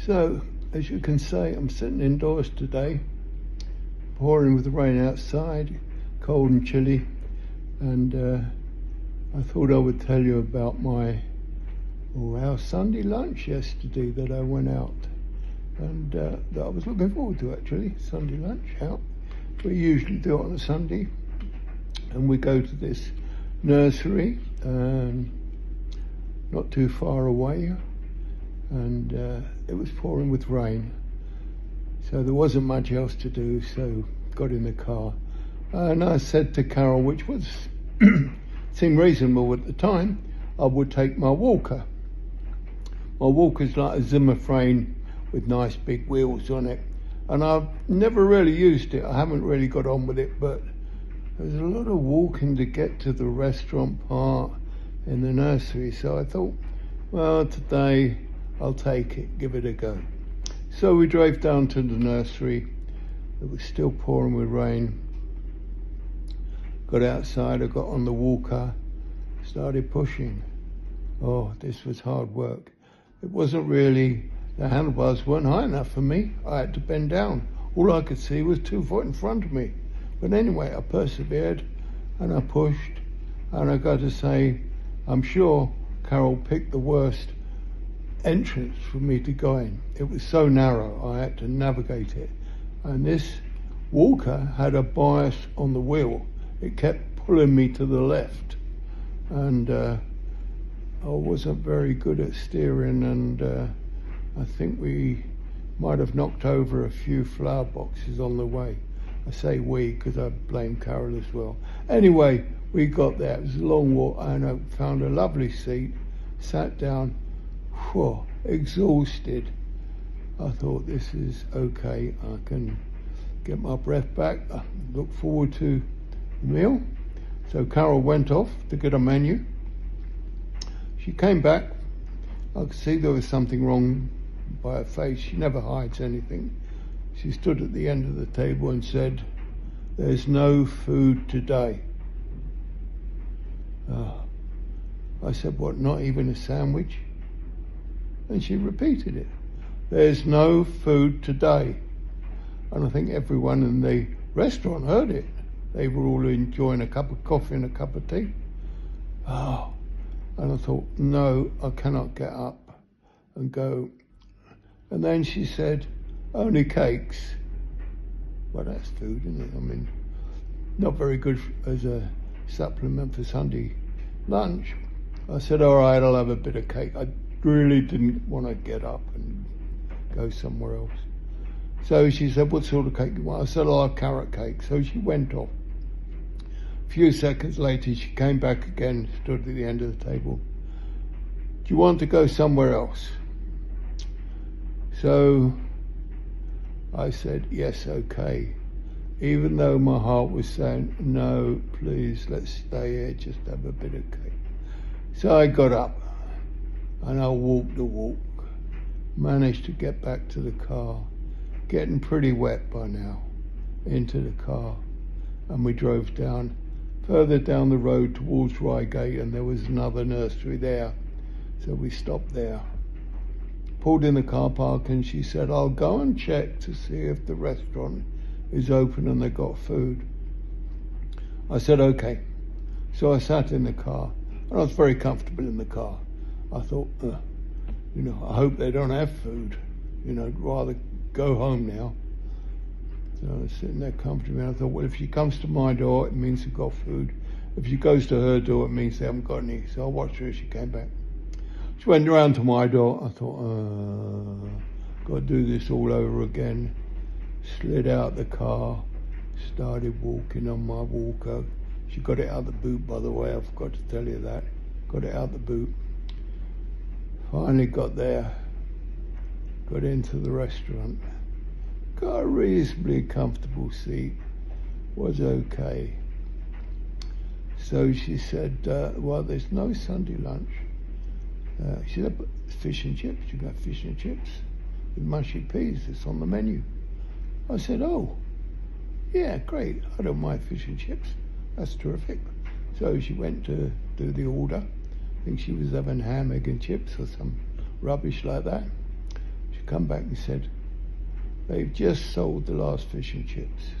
So, as you can see, I'm sitting indoors today, pouring with the rain outside, cold and chilly, and I thought I would tell you about our Sunday lunch yesterday that I went out, and that I was looking forward to actually, Sunday lunch out. We usually do it on a Sunday, and we go to this nursery, not too far away, and it was pouring with rain, so there wasn't much else to do, so got in the car and I said to Carol, which was seemed reasonable at the time, I would take my walker. My walker's like a Zimmer frame with nice big wheels on it, and I've never really used it. I haven't really got on with it, but there's a lot of walking to get to the restaurant part in the nursery, so I thought, well, today I'll take it, give it a go. So we drove down to the nursery. It was still pouring with rain. Got outside, I got on the walker, started pushing. Oh, this was hard work. It wasn't really, the handlebars weren't high enough for me. I had to bend down. All I could see was 2 foot in front of me. But anyway, I persevered and I pushed, and I got to say, I'm sure Carol picked the worst entrance for me to go in. It was so narrow, I had to navigate it. And this walker had a bias on the wheel. It kept pulling me to the left. And I wasn't very good at steering, and I think we might have knocked over a few flower boxes on the way. I say we because I blame Carol as well. Anyway, we got there. It was a long walk, and I found a lovely seat, sat down, exhausted. I thought, this is okay. I can get my breath back. I look forward to the meal. So Carol went off to get a menu. She came back. I could see there was something wrong by her face. She never hides anything. She stood at the end of the table and said, "There's no food today." I said, "What, not even a sandwich?" And she repeated it. "There's no food today." And I think everyone in the restaurant heard it. They were all enjoying a cup of coffee and a cup of tea. And I thought, no, I cannot get up and go. And then she said, "Only cakes." Well, that's food, isn't it? I mean, not very good as a supplement for Sunday lunch. I said, all right, I'll have a bit of cake. I really didn't want to get up and go somewhere else. So she said, "What sort of cake do you want?" I said, "I'll have carrot cake." So she went off. A few seconds later, she came back again, stood at the end of the table. "Do you want to go somewhere else?" So I said, "Yes, okay." Even though my heart was saying, "No, please, let's stay here, just have a bit of cake." So I got up and I walked the walk, managed to get back to the car, getting pretty wet by now, into the car, and we drove down, further down the road towards Reigate, and there was another nursery there, so we stopped there. Pulled in the car park, and she said, "I'll go and check to see if the restaurant is open and they got food." I said, okay. So I sat in the car, and I was very comfortable in the car. I thought, I hope they don't have food. I'd rather go home now. So I was sitting there comfortably, and I thought, well, if she comes to my door, it means they've got food. If she goes to her door, it means they haven't got any. So I watched her as she came back. She went around to my door. I thought, got to do this all over again. Slid out the car, started walking on my walker. She got it out the boot, by the way, I forgot to tell you that. Got it out the boot. Finally got there, got into the restaurant, got a reasonably comfortable seat, was okay. So she said, well, there's no Sunday lunch. She said, "But fish and chips, you got fish and chips with mushy peas, it's on the menu." I said, "Oh, yeah, great, I don't mind fish and chips, that's terrific." So she went to do the order. I think she was having ham, egg and chips or some rubbish like that. She come back and said, they've just sold the last fish and chips.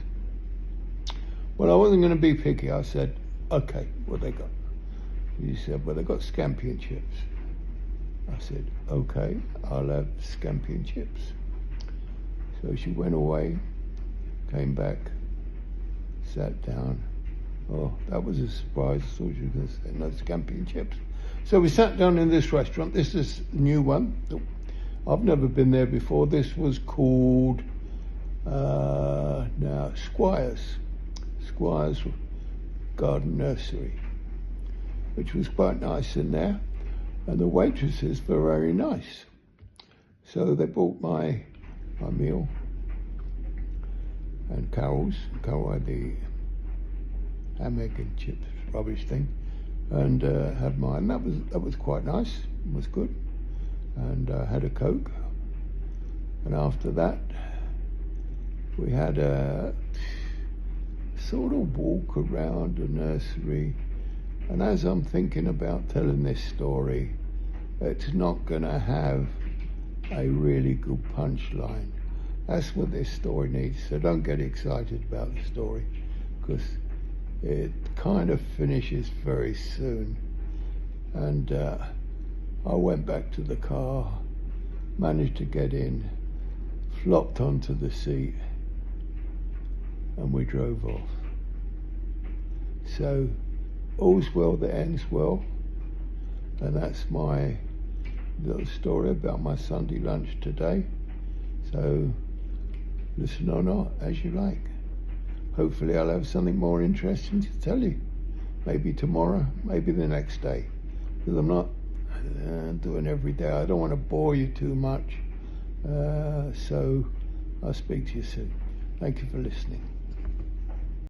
Well, I wasn't going to be picky. I said, okay, what they got? He said, well, they got scampi and chips. I said, okay, I'll have scampi and chips. So she went away, came back, sat down. Oh, that was a surprise. I thought she was going to say no scampi and chips. So we sat down in this restaurant. This is a new one. I've never been there before. This was called now Squire's Garden Nursery, which was quite nice in there, and the waitresses were very nice. So they bought my meal, and Carol had the ham, egg and chips rubbish thing, and had mine. That was quite nice. It was good, and had a Coke. And after that, we had a sort of walk around the nursery. And as I'm thinking about telling this story, it's not going to have a really good punchline. That's what this story needs. So don't get excited about the story, because it kind of finishes very soon. And I went back to the car, managed to get in, flopped onto the seat, and we drove off. So all's well that ends well, and that's my little story about my Sunday lunch today. So listen or not, as you like. Hopefully I'll have something more interesting to tell you. Maybe tomorrow, maybe the next day, because I'm not doing every day. I don't want to bore you too much. So I'll speak to you soon. Thank you for listening.